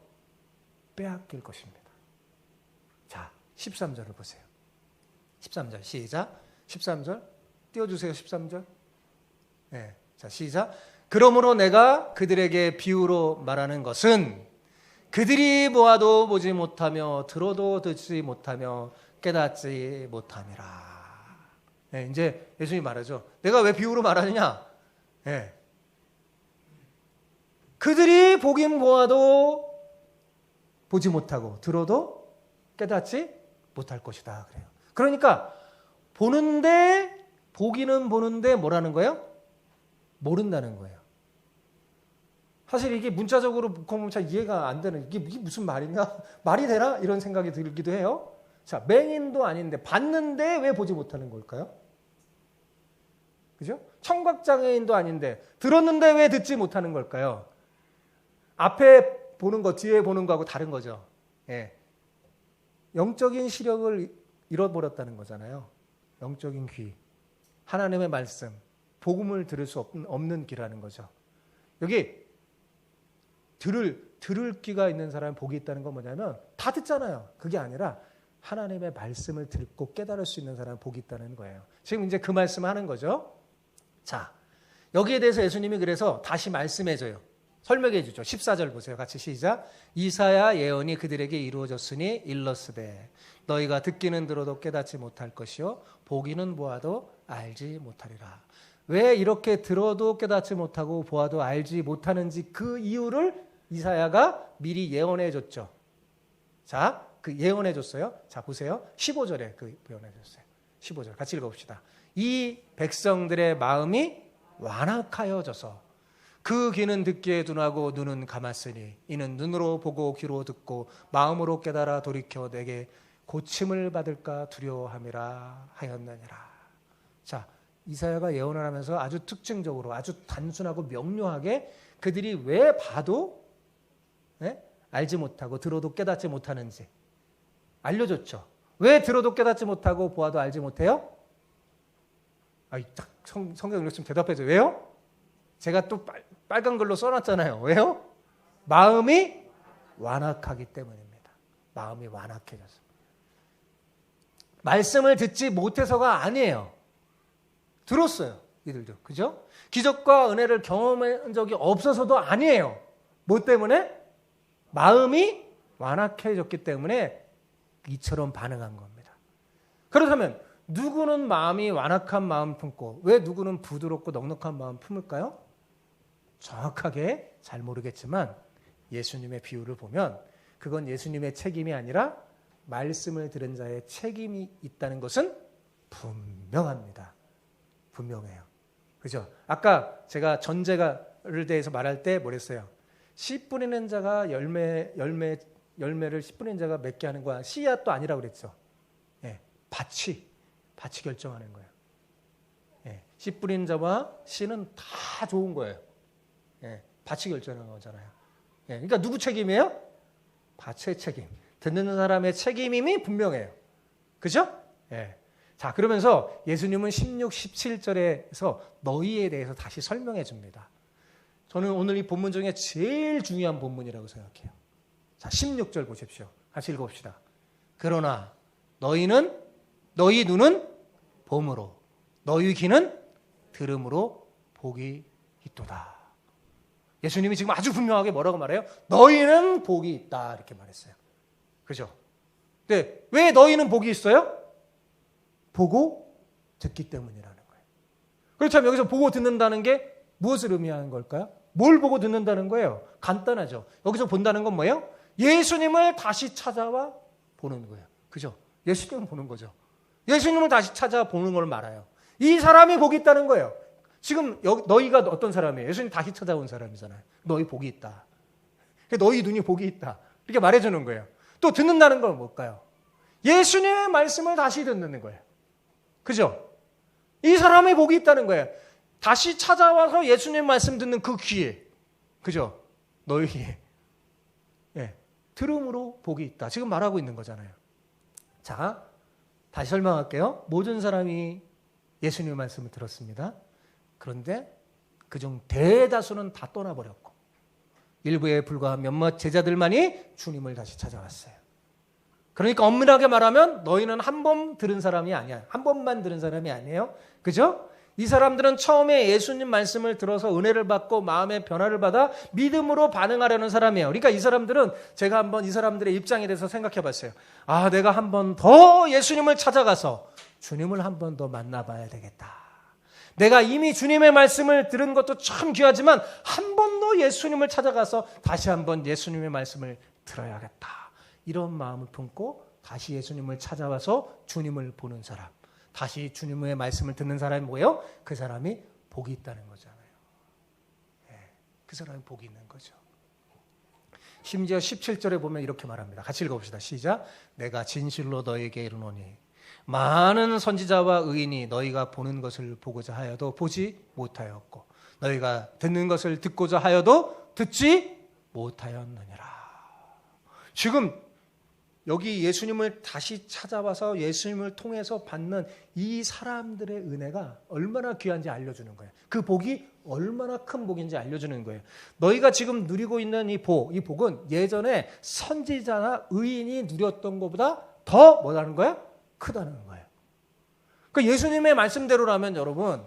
빼앗길 것입니다. 자, 13절을 보세요. 13절 시작. 13절 띄워주세요. 13절. 네. 자, 시작. 그러므로 내가 그들에게 비유로 말하는 것은 그들이 보아도 보지 못하며 들어도 듣지 못하며 깨닫지 못함이라. 네, 이제 예수님이 말하죠. 내가 왜 비유로 말하느냐? 네. 그들이 보긴 보아도 보지 못하고 들어도 깨닫지 못할 것이다. 그래요. 그러니까 보기는 보는데 뭐라는 거예요? 모른다는 거예요. 사실 이게 문자적으로 보면 잘 이해가 안 되는, 이게 무슨 말이냐? 말이 되나? 이런 생각이 들기도 해요. 자, 맹인도 아닌데 봤는데 왜 보지 못하는 걸까요? 그죠? 청각장애인도 아닌데 들었는데 왜 듣지 못하는 걸까요? 앞에 보는 거, 뒤에 보는 거하고 다른 거죠. 예. 영적인 시력을 잃어버렸다는 거잖아요. 영적인 귀. 하나님의 말씀, 복음을 들을 수 없는 귀라는 거죠. 여기 들을 귀가 있는 사람이 복이 있다는 건 뭐냐면 다 듣잖아요. 그게 아니라 하나님의 말씀을 듣고 깨달을 수 있는 사람이 복이 있다는 거예요. 지금 이제 그 말씀을 하는 거죠. 자, 여기에 대해서 예수님이 그래서 다시 말씀해줘요. 설명해 주죠. 14절 보세요. 같이 시작. 이사야 예언이 그들에게 이루어졌으니 일러스되 너희가 듣기는 들어도 깨닫지 못할 것이요 보기는 보아도 알지 못하리라. 왜 이렇게 들어도 깨닫지 못하고 보아도 알지 못하는지 그 이유를 이사야가 미리 예언해 줬죠. 자, 그 예언해 줬어요. 자, 보세요. 15절에 그 예언해 줬어요. 15절 같이 읽어봅시다. 이 백성들의 마음이 완악하여져서 그 귀는 듣기에 둔하고 눈은 감았으니 이는 눈으로 보고 귀로 듣고 마음으로 깨달아 돌이켜 내게 고침을 받을까 두려워함이라 하였느니라. 자, 이사야가 예언을 하면서 아주 특징적으로 아주 단순하고 명료하게 그들이 왜 봐도 알지 못하고 들어도 깨닫지 못하는지 알려줬죠. 왜 들어도 깨닫지 못하고 보아도 알지 못해요? 딱 성경 읽었으면 대답해줘. 왜요? 제가 또 빨간 글로 써놨잖아요. 왜요? 마음이 완악하기 때문입니다. 마음이 완악해졌어요. 말씀을 듣지 못해서가 아니에요. 들었어요. 이들도. 그죠? 기적과 은혜를 경험한 적이 없어서도 아니에요. 뭐 때문에? 마음이 완악해졌기 때문에 이처럼 반응한 겁니다. 그렇다면 누구는 마음이 완악한 마음 품고 왜 누구는 부드럽고 넉넉한 마음 품을까요? 정확하게 잘 모르겠지만 예수님의 비유를 보면 그건 예수님의 책임이 아니라 말씀을 들은 자의 책임이 있다는 것은 분명합니다. 분명해요. 그죠? 아까 제가 전제를 대해서 말할 때 뭐랬어요? 씨 뿌리는 자가 열매를 씨 뿌리는 자가 맺게 하는 거야. 씨앗도 아니라고 그랬죠. 밭이 결정하는 거예요. 씨 뿌리는 자와 씨는 다 좋은 거예요. 밭이 결정하는 거잖아요. 그러니까 누구 책임이에요? 밭의 책임. 듣는 사람의 책임임이 분명해요. 그죠? 자, 그러면서 예수님은 16, 17절에서 너희에 대해서 다시 설명해 줍니다. 저는 오늘 이 본문 중에 제일 중요한 본문이라고 생각해요. 자, 16절 보십시오. 같이 읽어봅시다. 그러나 너희 눈은 봄으로 너희 귀는 들음으로 복이 있도다. 예수님이 지금 아주 분명하게 뭐라고 말해요? 너희는 복이 있다 이렇게 말했어요. 그죠? 근데 왜 너희는 복이 있어요? 보고 듣기 때문이라는 거예요. 그렇다면 여기서 보고 듣는다는 게 무엇을 의미하는 걸까요? 뭘 보고 듣는다는 거예요? 간단하죠. 여기서 본다는 건 뭐예요? 예수님을 다시 찾아와 보는 거예요. 그죠? 예수님을 보는 거죠. 예수님을 다시 찾아보는 걸 말해요. 이 사람이 복이 있다는 거예요. 지금 너희가 어떤 사람이에요? 예수님 다시 찾아온 사람이잖아요. 너희 복이 있다. 너희 눈이 복이 있다. 이렇게 말해주는 거예요. 또 듣는다는 건 뭘까요? 예수님의 말씀을 다시 듣는 거예요. 그죠? 이 사람의 복이 있다는 거예요. 다시 찾아와서 예수님 말씀 듣는 그 귀에. 그죠? 너희에. 들음으로 복이 있다. 지금 말하고 있는 거잖아요. 자, 다시 설명할게요. 모든 사람이 예수님의 말씀을 들었습니다. 그런데 그중 대다수는 다 떠나버렸고 일부에 불과한 몇몇 제자들만이 주님을 다시 찾아왔어요. 그러니까 엄밀하게 말하면 너희는 한 번 들은 사람이 아니야. 한 번만 들은 사람이 아니에요. 그죠? 이 사람들은 처음에 예수님 말씀을 들어서 은혜를 받고 마음의 변화를 받아 믿음으로 반응하려는 사람이에요. 그러니까 이 사람들은 제가 한번 이 사람들의 입장에 대해서 생각해 봤어요. 내가 한 번 더 예수님을 찾아가서 주님을 한 번 더 만나봐야 되겠다. 내가 이미 주님의 말씀을 들은 것도 참 귀하지만 한 번 더 예수님을 찾아가서 다시 한번 예수님의 말씀을 들어야겠다. 이런 마음을 품고 다시 예수님을 찾아와서 주님을 보는 사람. 다시 주님의 말씀을 듣는 사람이 뭐예요? 그 사람이 복이 있다는 거잖아요. 그 사람이 복이 있는 거죠. 심지어 17절에 보면 이렇게 말합니다. 같이 읽어봅시다. 시작. 내가 진실로 너에게 이르노니 많은 선지자와 의인이 너희가 보는 것을 보고자 하여도 보지 못하였고 너희가 듣는 것을 듣고자 하여도 듣지 못하였느니라. 지금 여기 예수님을 다시 찾아와서 예수님을 통해서 받는 이 사람들의 은혜가 얼마나 귀한지 알려주는 거예요. 그 복이 얼마나 큰 복인지 알려주는 거예요. 너희가 지금 누리고 있는 이 복은 예전에 선지자나 의인이 누렸던 것보다 더 뭐라는 거예요? 크다는 거예요. 그러니까 예수님의 말씀대로라면 여러분,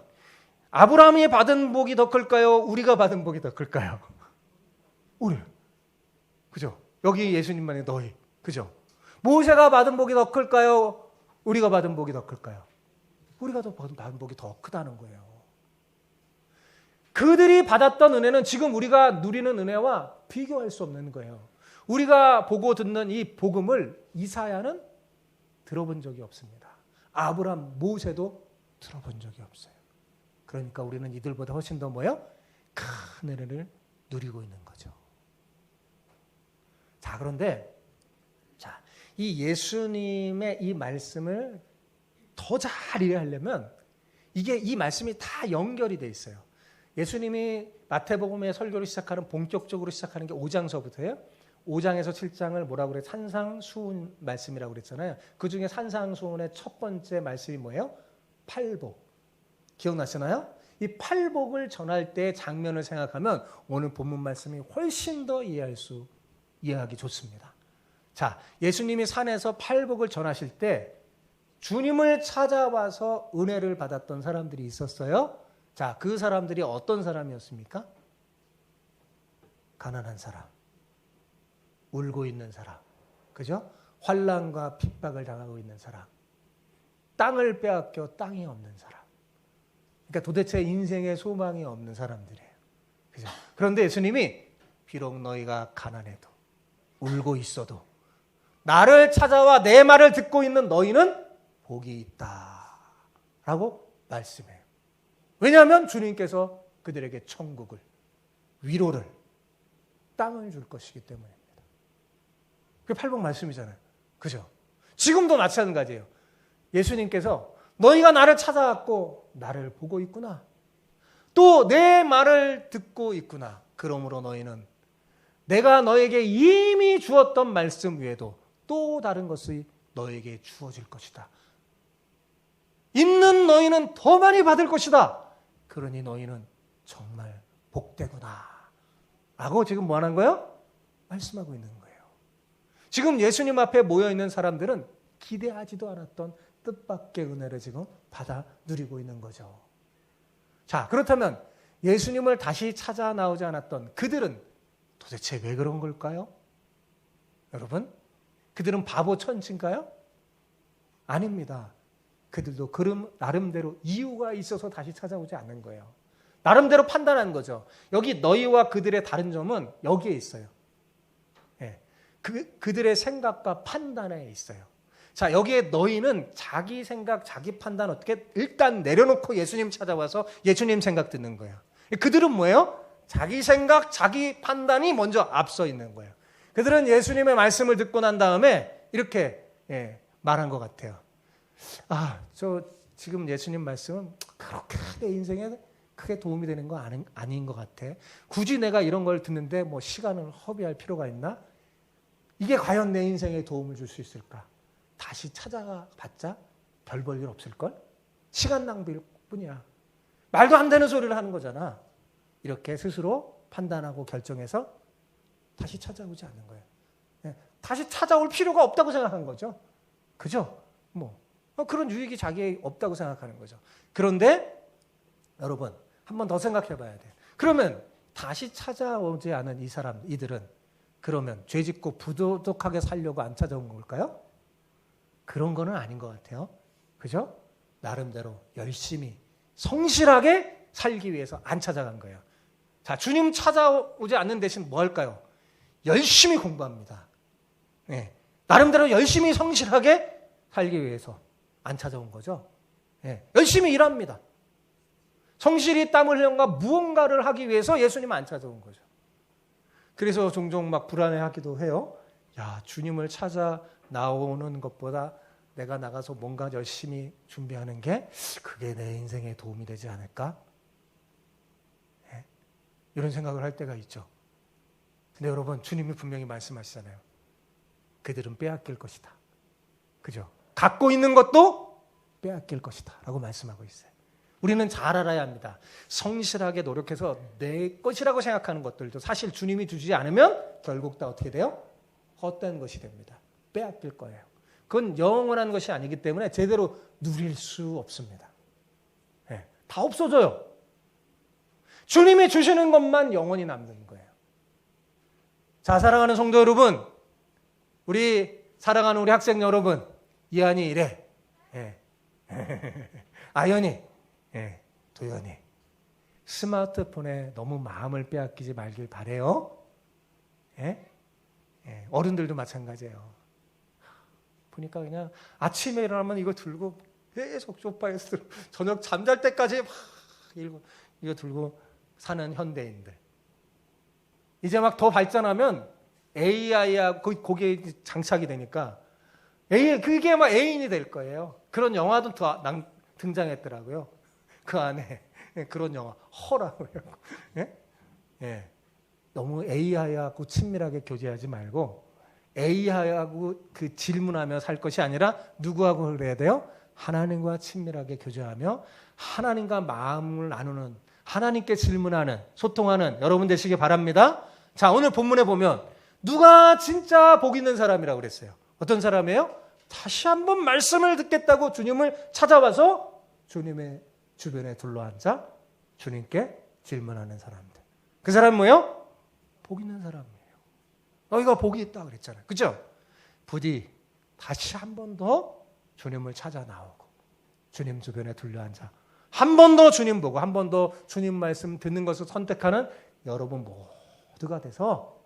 아브라함이 받은 복이 더 클까요? 우리가 받은 복이 더 클까요? 우리. 그죠? 여기 예수님만의 너희. 그죠? 모세가 받은 복이 더 클까요? 우리가 받은 복이 더 클까요? 우리가 더 받은 복이 더 크다는 거예요. 그들이 받았던 은혜는 지금 우리가 누리는 은혜와 비교할 수 없는 거예요. 우리가 보고 듣는 이 복음을 이사야는 들어본 적이 없습니다. 아브라함, 모세도 들어본 적이 없어요. 그러니까 우리는 이들보다 훨씬 더 뭐예요? 큰 은혜를 누리고 있는 거죠. 자, 그런데 이 예수님의 이 말씀을 더 잘 이해하려면 이 말씀이 다 연결이 돼 있어요. 예수님이 마태복음의 설교를 시작하는 본격적으로 시작하는 게 5장서부터예요. 5장에서 7장을 뭐라고 그래? 산상수훈 말씀이라고 그랬잖아요. 그 중에 산상수훈의 첫 번째 말씀이 뭐예요? 팔복. 기억나시나요? 이 팔복을 전할 때 장면을 생각하면 오늘 본문 말씀이 훨씬 더 이해하기 좋습니다. 자, 예수님이 산에서 팔복을 전하실 때 주님을 찾아와서 은혜를 받았던 사람들이 있었어요. 자, 그 사람들이 어떤 사람이었습니까? 가난한 사람, 울고 있는 사람, 그죠? 환난과 핍박을 당하고 있는 사람, 땅을 빼앗겨 땅이 없는 사람. 그러니까 도대체 인생에 소망이 없는 사람들이에요. 그죠? 그런데 예수님이 비록 너희가 가난해도 울고 있어도 나를 찾아와 내 말을 듣고 있는 너희는 복이 있다라고 말씀해요. 왜냐하면 주님께서 그들에게 천국을, 위로를, 땅을 줄 것이기 때문입니다. 그게 팔복 말씀이잖아요. 그죠? 지금도 마찬가지예요. 예수님께서 너희가 나를 찾아왔고 나를 보고 있구나. 또 내 말을 듣고 있구나. 그러므로 너희는 내가 너에게 이미 주었던 말씀 외에도 또 다른 것이 너에게 주어질 것이다. 있는 너희는 더 많이 받을 것이다. 그러니 너희는 정말 복되구나. 라고 지금 뭐 하는 거예요? 말씀하고 있는 거예요. 지금 예수님 앞에 모여있는 사람들은 기대하지도 않았던 뜻밖의 은혜를 지금 받아 누리고 있는 거죠. 자, 그렇다면 예수님을 다시 찾아 나오지 않았던 그들은 도대체 왜 그런 걸까요? 여러분, 그들은 바보 천치인가요? 아닙니다. 그들도 나름대로 이유가 있어서 다시 찾아오지 않는 거예요. 나름대로 판단한 거죠. 여기 너희와 그들의 다른 점은 여기에 있어요. 예, 그들의 생각과 판단에 있어요. 자, 여기에 너희는 자기 생각, 자기 판단 어떻게 일단 내려놓고 예수님 찾아와서 예수님 생각 듣는 거예요. 그들은 뭐예요? 자기 생각, 자기 판단이 먼저 앞서 있는 거예요. 그들은 예수님의 말씀을 듣고 난 다음에 이렇게 말한 것 같아요. 저 지금 예수님 말씀은 그렇게 내 인생에 크게 도움이 되는 거 아닌 것 같아. 굳이 내가 이런 걸 듣는데 뭐 시간을 허비할 필요가 있나? 이게 과연 내 인생에 도움을 줄 수 있을까? 다시 찾아봤자 별 볼 일 없을걸? 시간 낭비일 뿐이야. 말도 안 되는 소리를 하는 거잖아. 이렇게 스스로 판단하고 결정해서 다시 찾아오지 않는 거예요. 다시 찾아올 필요가 없다고 생각한 거죠. 그죠? 그런 유익이 자기에 없다고 생각하는 거죠. 그런데 여러분, 한 번 더 생각해 봐야 돼요. 그러면 다시 찾아오지 않은 이들은 그러면 죄짓고 부도덕하게 살려고 안 찾아온 걸까요? 그런 거는 아닌 것 같아요. 그죠? 나름대로 열심히 성실하게 살기 위해서 안 찾아간 거예요. 자, 주님 찾아오지 않는 대신 뭐 할까요? 열심히 공부합니다. 네. 나름대로 열심히 성실하게 살기 위해서 안 찾아온 거죠. 네. 열심히 일합니다. 성실히 땀을 흘려가 무언가를 하기 위해서 예수님 안 찾아온 거죠. 그래서 종종 막 불안해하기도 해요. 야, 주님을 찾아 나오는 것보다 내가 나가서 뭔가 열심히 준비하는 게 그게 내 인생에 도움이 되지 않을까? 네? 이런 생각을 할 때가 있죠. 근데 여러분, 주님이 분명히 말씀하시잖아요. 그들은 빼앗길 것이다. 그죠? 갖고 있는 것도 빼앗길 것이다. 라고 말씀하고 있어요. 우리는 잘 알아야 합니다. 성실하게 노력해서 내 것이라고 생각하는 것들도 사실 주님이 주지 않으면 결국 다 어떻게 돼요? 헛된 것이 됩니다. 빼앗길 거예요. 그건 영원한 것이 아니기 때문에 제대로 누릴 수 없습니다. 네, 다 없어져요. 주님이 주시는 것만 영원히 남는 거예요. 자, 사랑하는 성도 여러분, 사랑하는 우리 학생 여러분, 이한이 이래. 예. 아연이, 도연이, 스마트폰에 너무 마음을 빼앗기지 말길 바래요. 어른들도 마찬가지예요. 보니까 그냥 아침에 일어나면 이거 들고 계속 소파에서 저녁 잠잘 때까지 막 이거 들고 사는 현대인들. 이제 막 더 발전하면 AI하고 거기에 장착이 되니까 그게 막 애인이 될 거예요. 그런 영화도 등장했더라고요. 그 안에 그런 영화 허라고요. 예? 예. 너무 AI하고 친밀하게 교제하지 말고 AI하고 그 질문하며 살 것이 아니라 누구하고 그래야 돼요? 하나님과 친밀하게 교제하며 하나님과 마음을 나누는, 하나님께 질문하는, 소통하는 여러분 되시기 바랍니다. 자, 오늘 본문에 보면 누가 진짜 복 있는 사람이라고 그랬어요? 어떤 사람이에요? 다시 한번 말씀을 듣겠다고 주님을 찾아와서 주님의 주변에 둘러앉아 주님께 질문하는 사람들. 그 사람은 뭐예요? 복 있는 사람이에요. 너희가 복이 있다 그랬잖아요. 그죠? 부디 다시 한 번 더 주님을 찾아 나오고 주님 주변에 둘러앉아 한 번 더 주님 보고 한 번 더 주님 말씀 듣는 것을 선택하는 여러분 모두가 돼서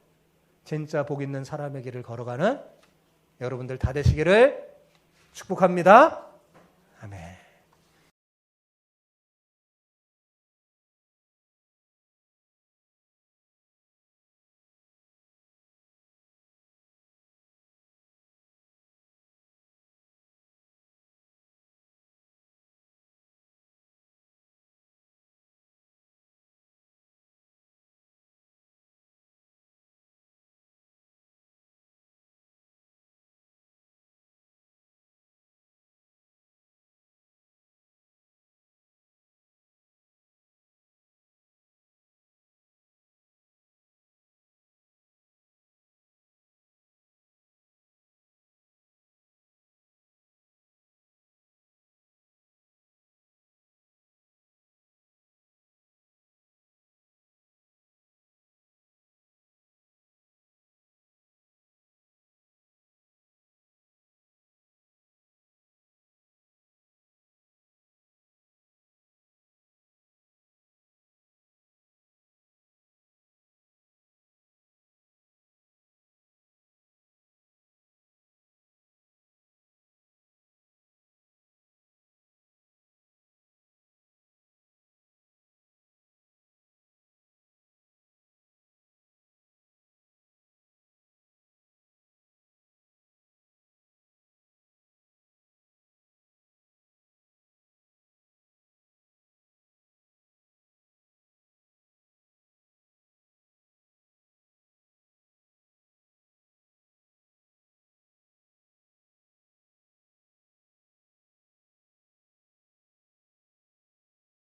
진짜 복 있는 사람의 길을 걸어가는 여러분들 다 되시기를 축복합니다. 아멘.